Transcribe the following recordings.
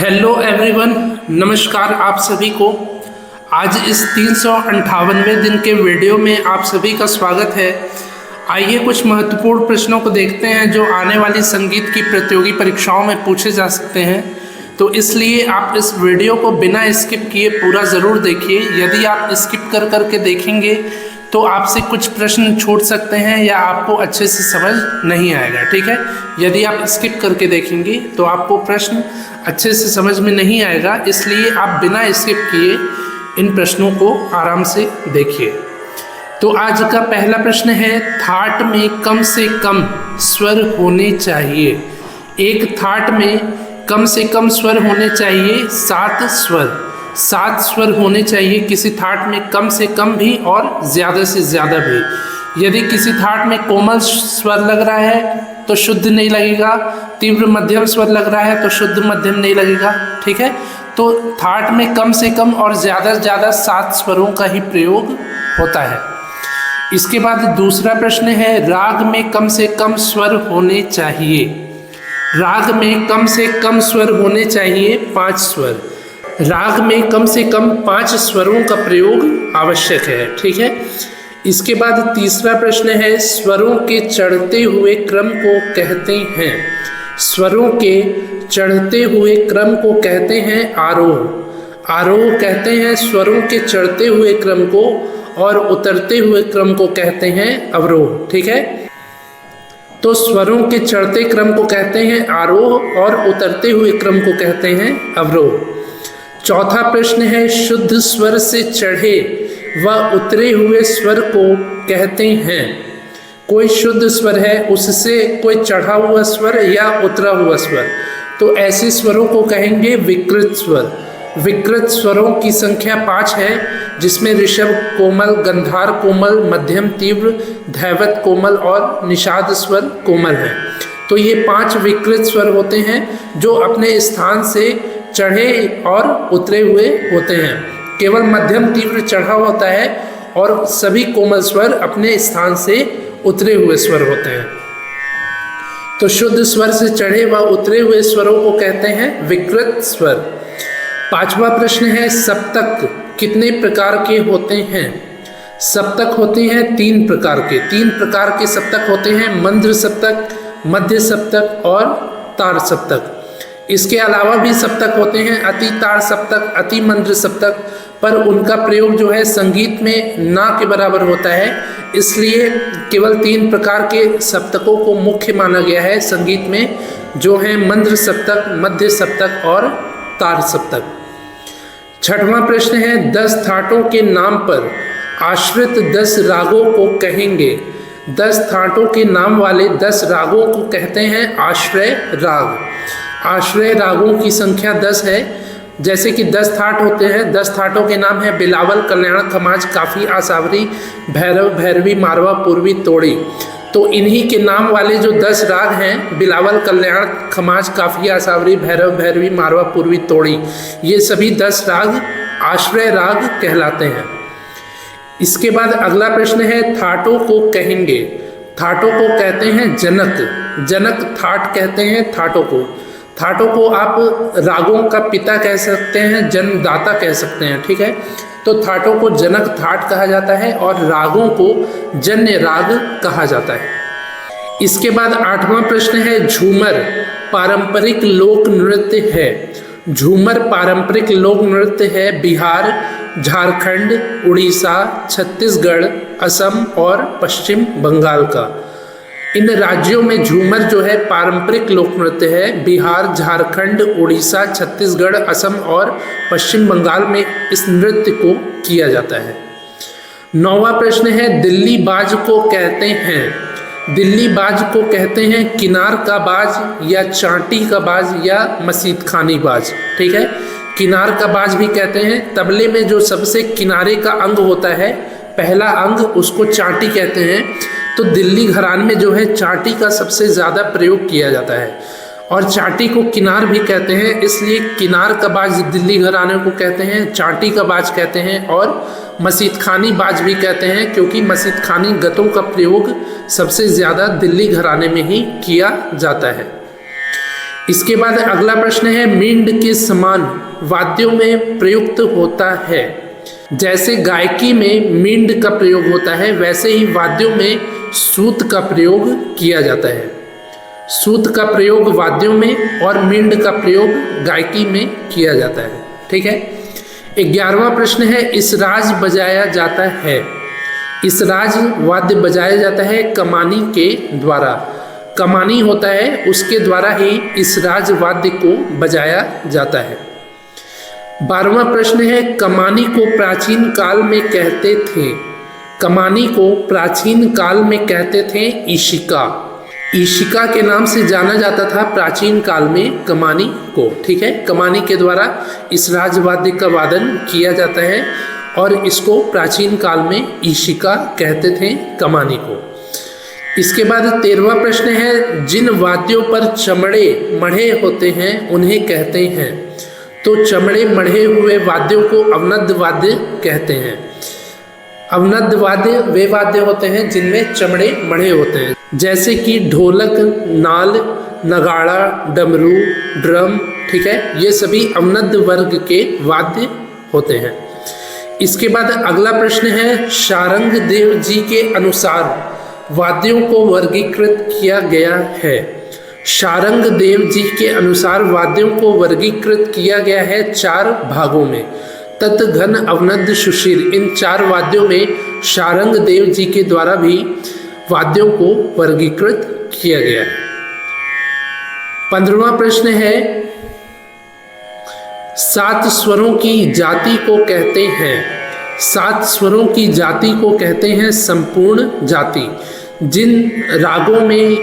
Hello everyone, नमस्कार आप सभी को। आज इस 358वें दिन के वीडियो में आप सभी का स्वागत है। आइए कुछ महत्वपूर्ण प्रश्नों को देखते हैं जो आने वाली संगीत की प्रतियोगी परीक्षाओं में पूछे जा सकते हैं। तो इसलिए आप इस वीडियो को बिना स्किप किए पूरा ज़रूर देखिए। यदि आप स्किप कर करके देखेंगे तो आपसे कुछ प्रश्न छूट सकते हैं या आपको अच्छे से समझ नहीं आएगा, ठीक है। यदि आप स्किप करके देखेंगे तो आपको प्रश्न अच्छे से समझ में नहीं आएगा, इसलिए आप बिना स्किप किए इन प्रश्नों को आराम से देखिए। तो आज का पहला प्रश्न है, थाट में कम से कम स्वर होने चाहिए। एक थाट में कम से कम स्वर होने चाहिए 7 स्वर। 7 स्वर होने चाहिए किसी थाट में, कम से कम भी और ज़्यादा से ज़्यादा भी। यदि किसी थाट में कोमल स्वर लग रहा है तो शुद्ध नहीं लगेगा, तीव्र मध्यम स्वर लग रहा है तो शुद्ध मध्यम नहीं लगेगा, ठीक है। तो थाट में कम से कम और ज़्यादा से ज़्यादा 7 स्वरों का ही प्रयोग होता है। इसके बाद दूसरा प्रश्न है, राग में कम से कम स्वर होने चाहिए। राग में कम से कम स्वर होने चाहिए 5 स्वर। राग में कम से कम 5 स्वरों का प्रयोग आवश्यक है, ठीक है। इसके बाद तीसरा प्रश्न है, स्वरों के चढ़ते हुए क्रम को कहते हैं। स्वरों के चढ़ते हुए क्रम को कहते हैं आरोह। आरोह कहते हैं स्वरों के चढ़ते हुए क्रम को, और उतरते हुए क्रम को कहते हैं अवरोह, ठीक है। तो स्वरों के चढ़ते क्रम को कहते हैं आरोह और उतरते हुए क्रम को कहते हैं अवरोह। चौथा प्रश्न है, शुद्ध स्वर से चढ़े व उतरे हुए स्वर को कहते हैं। कोई शुद्ध स्वर है, उससे कोई चढ़ा हुआ स्वर या उतरा हुआ स्वर, तो ऐसे स्वरों को कहेंगे विकृत स्वर। विकृत स्वरों की संख्या 5 है, जिसमें ऋषभ कोमल, गंधार कोमल, मध्यम तीव्र, धैवत कोमल और निषाद स्वर कोमल है। तो ये 5 विकृत स्वर होते हैं जो अपने स्थान से चढ़े और उतरे हुए होते हैं। केवल मध्यम तीव्र चढ़ा होता है और सभी कोमल स्वर अपने स्थान से उतरे हुए स्वर होते हैं। तो शुद्ध स्वर से चढ़े व उतरे हुए स्वरों को कहते हैं विकृत स्वर। पांचवा प्रश्न है, सप्तक कितने प्रकार के होते हैं। सप्तक होते हैं 3 प्रकार के। 3 प्रकार के सप्तक होते हैं, मंद्र सप्तक, मध्य सप्तक और तार सप्तक। इसके अलावा भी सप्तक होते हैं, अति तार सप्तक, अति मंद्र सप्तक, पर उनका प्रयोग जो है संगीत में ना के बराबर होता है, इसलिए केवल 3 प्रकार के सप्तकों को मुख्य माना गया है संगीत में, जो हैं मंद्र सप्तक, मध्य सप्तक और तार सप्तक। छठवां प्रश्न है, 10 थाटों के नाम पर आश्रित 10 रागों को कहेंगे। 10 थाटों के नाम वाले 10 रागों को कहते हैं आश्रय राग। आश्रय रागों की संख्या 10 है। जैसे कि 10 थाट होते हैं, 10 थाटों के नाम है बिलावल, कल्याण, खमाज, काफी, आसावरी, भैरव, भैरवी, मारवा, पूर्वी, तोड़ी। तो इन्हीं के नाम वाले जो 10 राग हैं, बिलावल, कल्याण, खमाज, काफी, आसावरी, भैरव, भैरवी, मारवा, पूर्वी, तोड़ी, ये सभी 10 राग आश्रय राग कहलाते हैं। इसके बाद अगला प्रश्न है, थाटों को कहेंगे। थाटों को कहते हैं जनक। जनक थाट कहते हैं थाटों को। थाटों को आप रागों का पिता कह सकते हैं, जन्मदाता कह सकते हैं, ठीक है। तो थाटों को जनक थाट कहा जाता है और रागों को जन्य राग कहा जाता है। इसके बाद 8वां प्रश्न है, झूमर पारंपरिक लोक नृत्य है। झूमर पारंपरिक लोक नृत्य है बिहार, झारखंड, उड़ीसा, छत्तीसगढ़, असम और पश्चिम बंगाल का। इन राज्यों में झूमर जो है पारंपरिक लोक नृत्य है। बिहार, झारखंड, उड़ीसा, छत्तीसगढ़, असम और पश्चिम बंगाल में इस नृत्य को किया जाता है। 9वां प्रश्न है, दिल्ली बाज को कहते हैं। दिल्ली बाज को कहते हैं किनार का बाज या चांटी का बाज या मसीद खानी बाज, ठीक है। किनार का बाज भी कहते हैं। तबले में जो सबसे किनारे का अंग होता है, पहला अंग, उसको चांटी कहते हैं। तो दिल्ली घराने में जो है चांटी का सबसे ज़्यादा प्रयोग किया जाता है और चांटी को किनार भी कहते हैं, इसलिए किनार का बाज दिल्ली घराने को कहते हैं, चांटी का बाज कहते हैं और मसीद खानी बाज भी कहते हैं, क्योंकि मसीद खानी गतों का प्रयोग सबसे ज़्यादा दिल्ली घराने में ही किया जाता है। इसके बाद अगला प्रश्न है, मींड के समान वाद्यों में प्रयुक्त होता है। जैसे गायकी में मींड का प्रयोग होता है, वैसे ही वाद्यों में सूत का प्रयोग किया जाता है। सूत का प्रयोग वाद्यों में और मींड का प्रयोग गायकी में किया जाता है। ठीक है। 11वां प्रश्न है, इसराज बजाया जाता है। इसराज वाद्य बजाया जाता है कमानी के द्वारा। कमानी होता है, उसके द्वारा ही इसराज वाद्य को बजाया जाता है। 12वां प्रश्न है, कमानी को प्राचीन काल में कहते थे। कमानी को प्राचीन काल में कहते थे ईशिका। ईशिका के नाम से जाना जाता था प्राचीन काल में कमानी को। ठीक है। कमानी के द्वारा इसराज वाद्य का वादन किया जाता है और इसको प्राचीन काल में ईशिका कहते थे, कमानी को। इसके बाद 13वां प्रश्न है, जिन वाद्यों पर चमड़े मढ़े होते हैं उन्हें कहते हैं। तो चमड़े मढ़े हुए वाद्यों को अवनद वाद्य कहते हैं। अवनद वाद्य वे वाद्य होते हैं जिनमें चमड़े मढ़े होते हैं, जैसे कि ढोलक, नाल, नगाड़ा, डमरू, ड्रम। ठीक है। ये सभी अवनद वर्ग के वाद्य होते हैं। इसके बाद अगला प्रश्न है, शारंग देव जी के अनुसार वाद्यों को वर्गीकृत किया गया है। शारंग देव जी के अनुसार वाद्यों को वर्गीकृत किया गया है 4 भागों में। तत्, घन, अवनद, सुशील, इन 4 वाद्यों में शारंग देव जी के द्वारा भी वाद्यों को वर्गीकृत किया गया है। 15वां प्रश्न है, 7 स्वरों की जाति को कहते हैं। 7 स्वरों की जाति को कहते हैं संपूर्ण जाति। जिन रागों में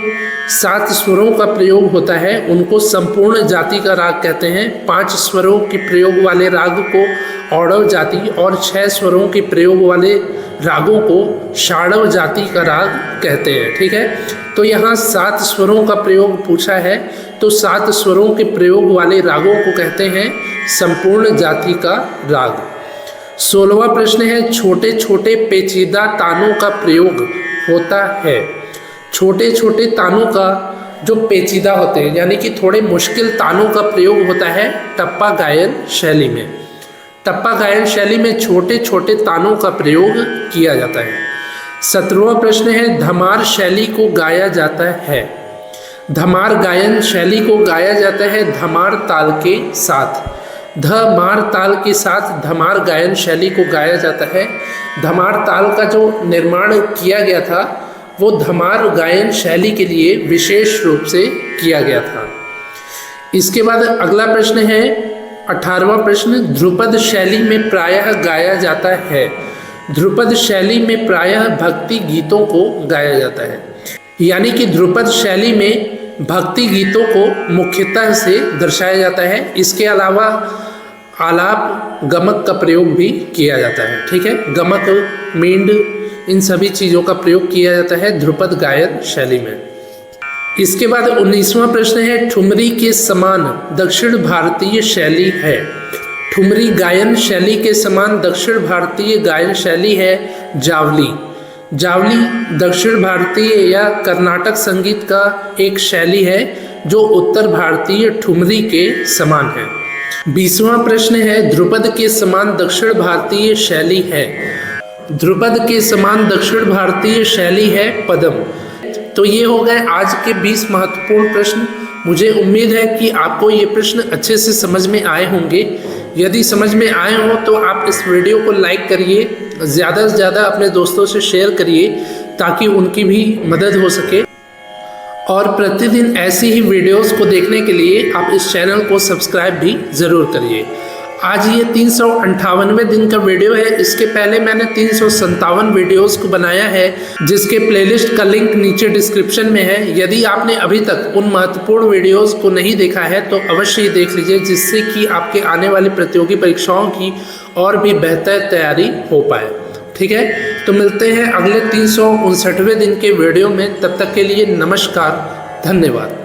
7 स्वरों का प्रयोग होता है उनको संपूर्ण जाति का राग कहते हैं। 5 स्वरों के प्रयोग वाले राग को औडव जाति और 6 स्वरों के प्रयोग वाले रागों को षाडव जाति का राग कहते हैं। ठीक है। तो यहाँ 7 स्वरों का प्रयोग पूछा है, तो 7 स्वरों के प्रयोग वाले रागों को कहते हैं संपूर्ण जाति का राग। 16वां प्रश्न है, छोटे छोटे पेचीदा तानों का प्रयोग होता है। छोटे छोटे तानों का जो पेचीदा होते हैं, यानी कि थोड़े मुश्किल तानों का प्रयोग होता है टप्पा गायन शैली में। टप्पा गायन शैली में छोटे छोटे तानों का प्रयोग किया जाता है। 17वां प्रश्न है, धमार शैली को गाया जाता है। धमार गायन शैली को गाया जाता है धमार ताल के साथ। धमार ताल के साथ धमार गायन शैली को गाया जाता है। धमार ताल का जो निर्माण किया गया था वो धमार गायन शैली के लिए विशेष रूप से किया गया था। इसके बाद अगला प्रश्न है 18वां प्रश्न, ध्रुपद शैली में प्रायः गाया जाता है। ध्रुपद शैली में प्रायः भक्ति गीतों को गाया जाता है, यानी कि ध्रुपद शैली में भक्ति गीतों को मुख्यतः से दर्शाया जाता है। इसके अलावा आलाप, गमक का प्रयोग भी किया जाता है। ठीक है। गमक, मींड, इन सभी चीज़ों का प्रयोग किया जाता है ध्रुपद गायन शैली में। इसके बाद 19वां प्रश्न है, ठुमरी के समान दक्षिण भारतीय शैली है। ठुमरी गायन शैली के समान दक्षिण भारतीय गायन शैली है जावली। जावली दक्षिण भारतीय या कर्नाटक संगीत का एक शैली है जो उत्तर भारतीय ठुमरी के समान है। 20वां प्रश्न है, ध्रुपद के समान दक्षिण भारतीय शैली है। ध्रुपद के समान दक्षिण भारतीय शैली है पदम। तो ये हो गए आज के 20 महत्वपूर्ण प्रश्न। मुझे उम्मीद है कि आपको ये प्रश्न अच्छे से समझ में आए होंगे। यदि समझ में आए हो तो आप इस वीडियो को लाइक करिए, ज़्यादा से ज़्यादा अपने दोस्तों से शेयर करिए ताकि उनकी भी मदद हो सके। और प्रतिदिन ऐसी ही वीडियोस को देखने के लिए आप इस चैनल को सब्सक्राइब भी ज़रूर करिए। आज ये 358वें दिन का वीडियो है। इसके पहले मैंने 357 वीडियोस को बनाया है जिसके प्लेलिस्ट का लिंक नीचे डिस्क्रिप्शन में है। यदि आपने अभी तक उन महत्वपूर्ण वीडियोस को नहीं देखा है तो अवश्य ही देख लीजिए, जिससे कि आपके आने वाली प्रतियोगी परीक्षाओं की और भी बेहतर तैयारी हो पाए। ठीक है। तो मिलते हैं अगले 359वें दिन के वीडियो में। तब तक के लिए नमस्कार, धन्यवाद।